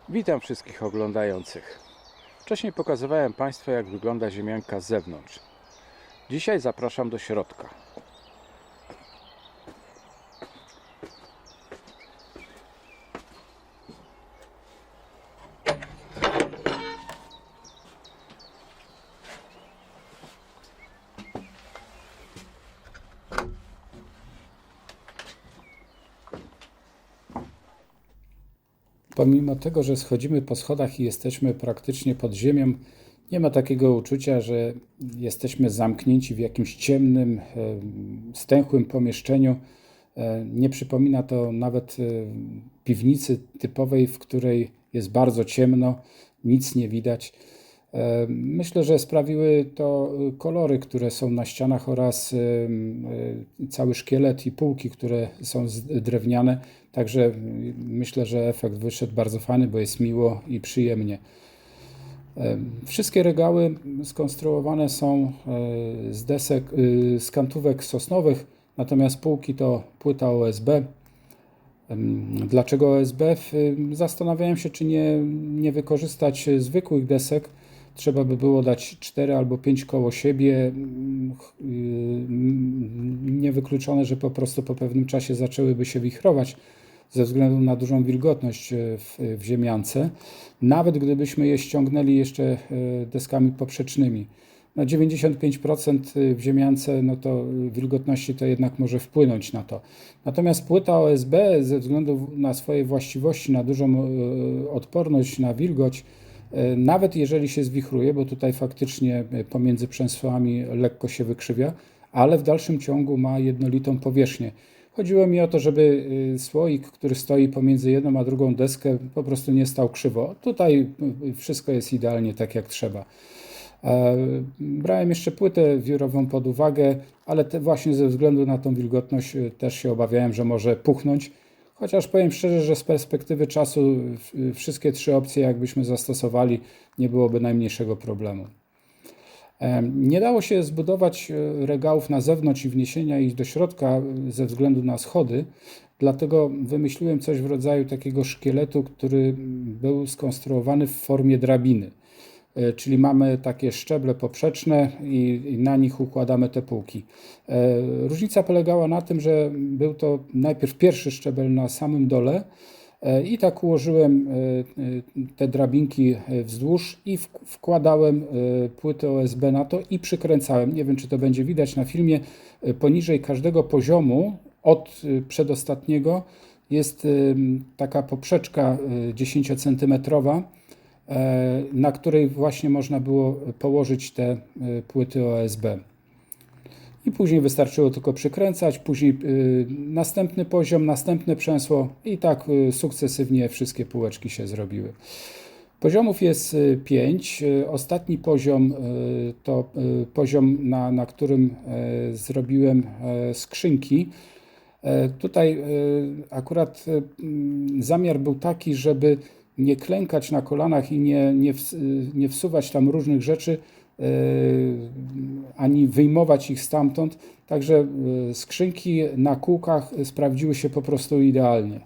Witam wszystkich oglądających. Wcześniej pokazywałem Państwu, jak wygląda ziemianka z zewnątrz. Dzisiaj zapraszam do środka. Pomimo tego, że schodzimy po schodach i jesteśmy praktycznie pod ziemią, nie ma takiego uczucia, że jesteśmy zamknięci w jakimś ciemnym, stęchłym pomieszczeniu. Nie przypomina to nawet piwnicy typowej, w której jest bardzo ciemno, nic nie widać. Myślę, że sprawiły to kolory, które są na ścianach oraz cały szkielet i półki, które są drewniane. Także myślę, że efekt wyszedł bardzo fajny, bo jest miło i przyjemnie. Wszystkie regały skonstruowane są z desek, z kantówek sosnowych, natomiast półki to płyta OSB. Dlaczego OSB? Zastanawiałem się, czy nie wykorzystać zwykłych desek. Trzeba by było dać 4 albo 5 koło siebie. Niewykluczone, że po prostu po pewnym czasie zaczęłyby się wichrować ze względu na dużą wilgotność w ziemiance, nawet gdybyśmy je ściągnęli jeszcze deskami poprzecznymi. Na 95% w ziemiance, no to wilgotności to jednak może wpłynąć na to. Natomiast płyta OSB ze względu na swoje właściwości, na dużą odporność na wilgoć, nawet jeżeli się zwichruje, bo tutaj faktycznie pomiędzy przęsłami lekko się wykrzywia, ale w dalszym ciągu ma jednolitą powierzchnię. Chodziło mi o to, żeby słoik, który stoi pomiędzy jedną a drugą deskę, po prostu nie stał krzywo. Tutaj wszystko jest idealnie tak, jak trzeba. Brałem jeszcze płytę wiórową pod uwagę, ale właśnie ze względu na tą wilgotność też się obawiałem, że może puchnąć. Chociaż powiem szczerze, że z perspektywy czasu wszystkie 3 opcje, jakbyśmy zastosowali, nie byłoby najmniejszego problemu. Nie dało się zbudować regałów na zewnątrz i wniesienia ich do środka ze względu na schody, dlatego wymyśliłem coś w rodzaju takiego szkieletu, który był skonstruowany w formie drabiny. Czyli mamy takie szczeble poprzeczne i na nich układamy te półki. Różnica polegała na tym, że był to najpierw pierwszy szczebel na samym dole i tak ułożyłem te drabinki wzdłuż i wkładałem płytę OSB na to i przykręcałem. Nie wiem, czy to będzie widać na filmie. Poniżej każdego poziomu od przedostatniego jest taka poprzeczka 10-centymetrowa, na której właśnie można było położyć te płyty OSB. I później wystarczyło tylko przykręcać, później następny poziom, następne przęsło i tak sukcesywnie wszystkie półeczki się zrobiły. Poziomów jest 5. Ostatni poziom to poziom, na którym zrobiłem skrzynki. Tutaj akurat zamiar był taki, żeby nie klękać na kolanach i nie wsuwać tam różnych rzeczy, ani wyjmować ich stamtąd. Także skrzynki na kółkach sprawdziły się po prostu idealnie.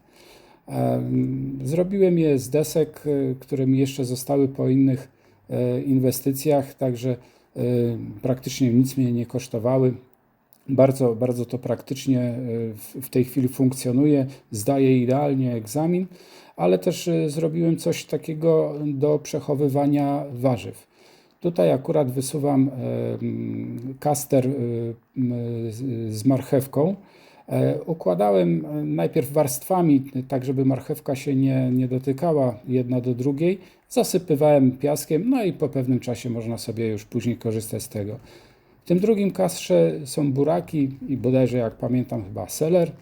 Zrobiłem je z desek, które mi jeszcze zostały po innych inwestycjach, także praktycznie nic mnie nie kosztowały. Bardzo, bardzo to praktycznie w tej chwili funkcjonuje, zdaję idealnie egzamin, ale też zrobiłem coś takiego do przechowywania warzyw. Tutaj akurat wysuwam kaster z marchewką. Układałem najpierw warstwami, tak żeby marchewka się nie dotykała jedna do drugiej. Zasypywałem piaskiem, no i po pewnym czasie można sobie już później korzystać z tego. W tym drugim kastrze są buraki i bodajże, jak pamiętam, chyba seler,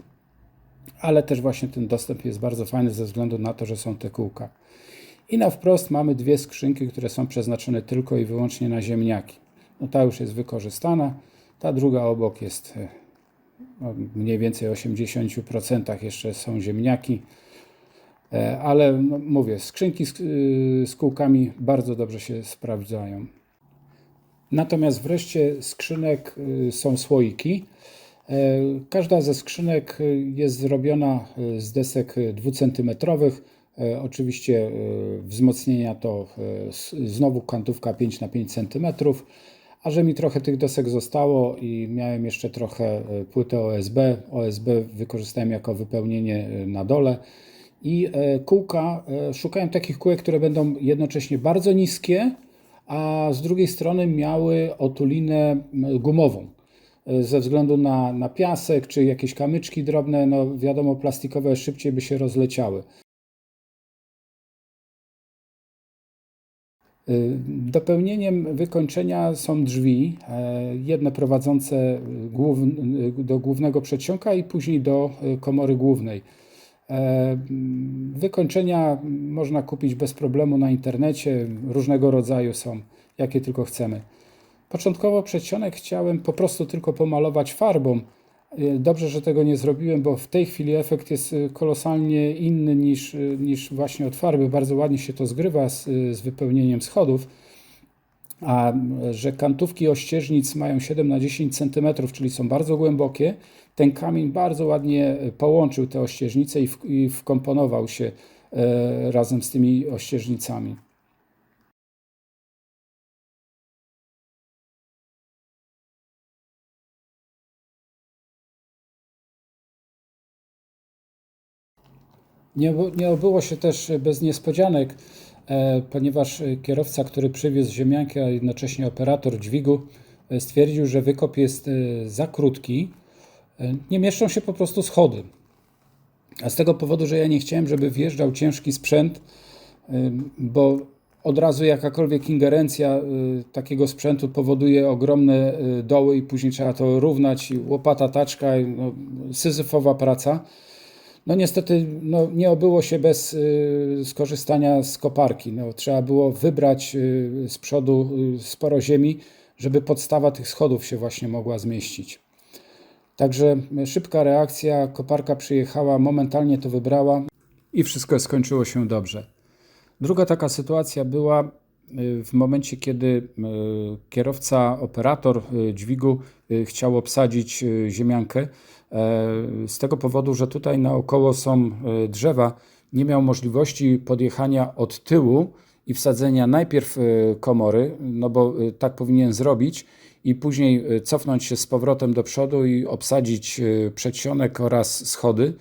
ale też właśnie ten dostęp jest bardzo fajny ze względu na to, że są te kółka. I na wprost mamy 2 skrzynki, które są przeznaczone tylko i wyłącznie na ziemniaki. No ta już jest wykorzystana, ta druga obok jest mniej więcej 80% jeszcze są ziemniaki, ale no, mówię, skrzynki z kółkami bardzo dobrze się sprawdzają. Natomiast wreszcie skrzynek są słoiki. Każda ze skrzynek jest zrobiona z desek 2-centymetrowych. Oczywiście wzmocnienia to znowu kantówka 5 na 5 cm, a że mi trochę tych desek zostało i miałem jeszcze trochę płyty OSB. OSB wykorzystałem jako wypełnienie na dole. I kółka, szukałem takich kółek, które będą jednocześnie bardzo niskie, a z drugiej strony miały otulinę gumową. Ze względu na piasek czy jakieś kamyczki drobne, no wiadomo, plastikowe szybciej by się rozleciały. Dopełnieniem wykończenia są drzwi, jedne prowadzące do głównego przedsionka i później do komory głównej. Wykończenia można kupić bez problemu na internecie, różnego rodzaju są, jakie tylko chcemy. Początkowo przedsionek chciałem po prostu tylko pomalować farbą. Dobrze, że tego nie zrobiłem, bo w tej chwili efekt jest kolosalnie inny niż właśnie od farby. Bardzo ładnie się to zgrywa z wypełnieniem schodów. A że kantówki ościeżnic mają 7 na 10 cm, czyli są bardzo głębokie, ten kamień bardzo ładnie połączył te ościeżnice i wkomponował się razem z tymi ościeżnicami. Nie obyło się też bez niespodzianek, ponieważ kierowca, który przywiózł ziemiankę, a jednocześnie operator dźwigu, stwierdził, że wykop jest za krótki. Nie mieszczą się po prostu schody. A z tego powodu, że ja nie chciałem, żeby wjeżdżał ciężki sprzęt, bo od razu jakakolwiek ingerencja takiego sprzętu powoduje ogromne doły i później trzeba to równać, łopata, taczka, no, syzyfowa praca. No niestety nie obyło się bez skorzystania z koparki. No, trzeba było wybrać z przodu sporo ziemi, żeby podstawa tych schodów się właśnie mogła zmieścić. Także szybka reakcja, koparka przyjechała, momentalnie to wybrała i wszystko skończyło się dobrze. Druga taka sytuacja była w momencie, kiedy kierowca, operator dźwigu chciał obsadzić ziemiankę. Z tego powodu, że tutaj naokoło są drzewa, nie miał możliwości podjechania od tyłu i wsadzenia najpierw komory, no bo tak powinien zrobić, i później cofnąć się z powrotem do przodu i obsadzić przedsionek oraz schody.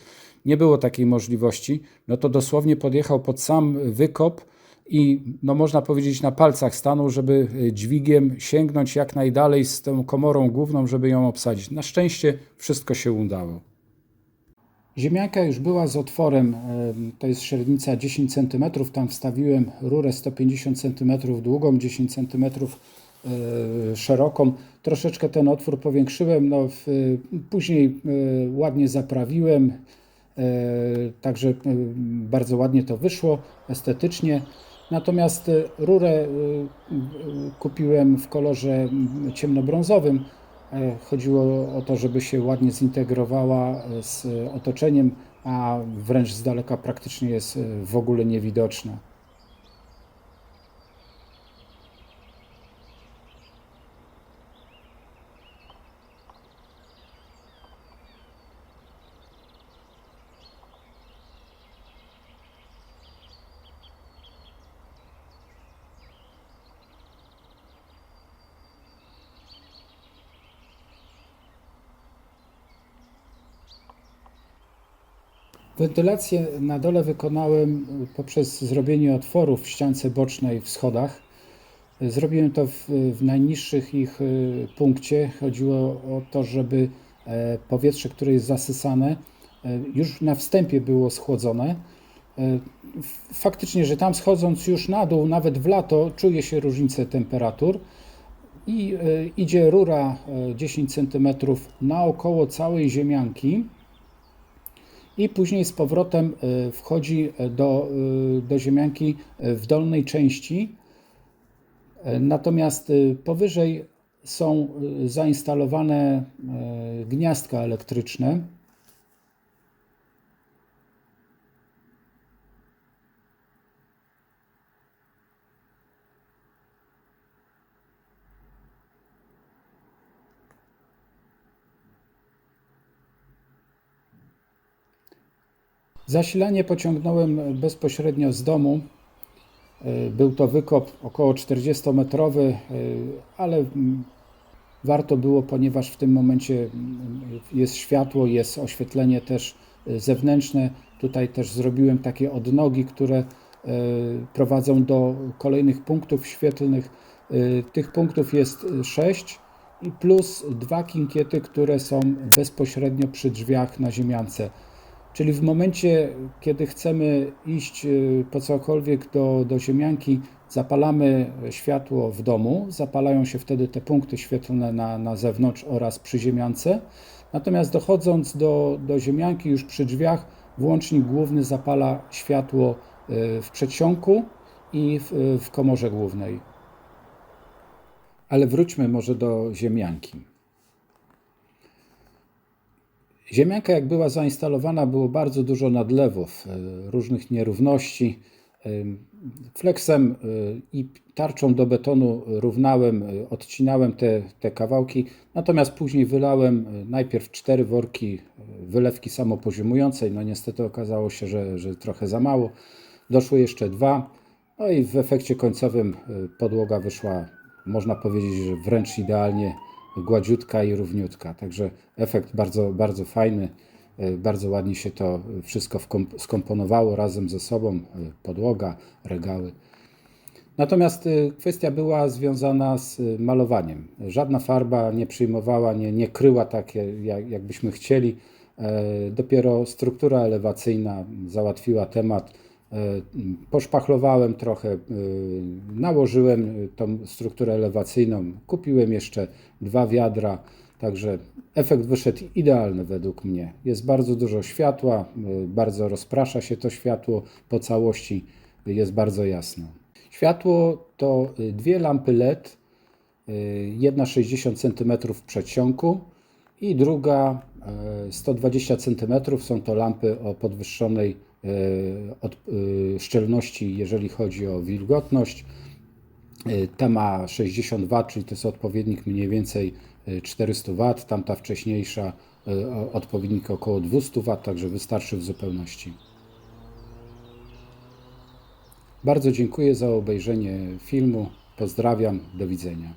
Nie było takiej możliwości. No to dosłownie podjechał pod sam wykop i no można powiedzieć na palcach stanął, żeby dźwigiem sięgnąć jak najdalej z tą komorą główną, żeby ją obsadzić. Na szczęście wszystko się udało. Ziemianka już była z otworem, to jest średnica 10 cm, tam wstawiłem rurę 150 cm długą, 10 cm szeroką. Troszeczkę ten otwór powiększyłem, później ładnie zaprawiłem, także bardzo ładnie to wyszło, estetycznie. Natomiast rurę kupiłem w kolorze ciemnobrązowym. Chodziło o to, żeby się ładnie zintegrowała z otoczeniem, a wręcz z daleka praktycznie jest w ogóle niewidoczna. Wentylację na dole wykonałem poprzez zrobienie otworów w ściance bocznej w schodach. Zrobiłem to w najniższych ich punkcie. Chodziło o to, żeby powietrze, które jest zasysane, już na wstępie było schłodzone. Faktycznie, że tam schodząc już na dół, nawet w lato, czuje się różnicę temperatur i idzie rura 10 cm naokoło całej ziemianki i później z powrotem wchodzi do ziemianki w dolnej części. Natomiast powyżej są zainstalowane gniazdka elektryczne. Zasilanie pociągnąłem bezpośrednio z domu. Był to wykop około 40-metrowy, ale warto było, ponieważ w tym momencie jest światło, jest oświetlenie też zewnętrzne. Tutaj też zrobiłem takie odnogi, które prowadzą do kolejnych punktów świetlnych. Tych punktów jest 6 i plus 2 kinkiety, które są bezpośrednio przy drzwiach na ziemiance. Czyli w momencie, kiedy chcemy iść po cokolwiek do ziemianki, zapalamy światło w domu, zapalają się wtedy te punkty świetlne na zewnątrz oraz przy ziemiance. Natomiast dochodząc do ziemianki już przy drzwiach, włącznik główny zapala światło w przedsionku i w komorze głównej. Ale wróćmy może do ziemianki. Ziemianka jak była zainstalowana, było bardzo dużo nadlewów, różnych nierówności. Fleksem i tarczą do betonu równałem, odcinałem te kawałki, natomiast później wylałem najpierw 4 worki wylewki samopoziomującej. No niestety okazało się, że trochę za mało. Doszły jeszcze 2, no i w efekcie końcowym podłoga wyszła, można powiedzieć, że wręcz idealnie gładziutka i równiutka. Także efekt bardzo, bardzo fajny. Bardzo ładnie się to wszystko skomponowało razem ze sobą. Podłoga, regały. Natomiast kwestia była związana z malowaniem. Żadna farba nie przyjmowała, nie kryła tak, jakbyśmy chcieli. Dopiero struktura elewacyjna załatwiła temat. Poszpachlowałem trochę, nałożyłem tą strukturę elewacyjną, kupiłem jeszcze 2 wiadra, także efekt wyszedł idealny według mnie. Jest bardzo dużo światła, bardzo rozprasza się to światło po całości, jest bardzo jasno. Światło to 2 lampy LED, jedna 60 cm w przedsionku i druga 120 cm. Są to lampy o podwyższonej szczelności, jeżeli chodzi o wilgotność. Ta ma 60 W, czyli to jest odpowiednik mniej więcej 400 W, tamta wcześniejsza odpowiednik około 200 W, także wystarczy w zupełności. Bardzo dziękuję za obejrzenie filmu. Pozdrawiam, do widzenia.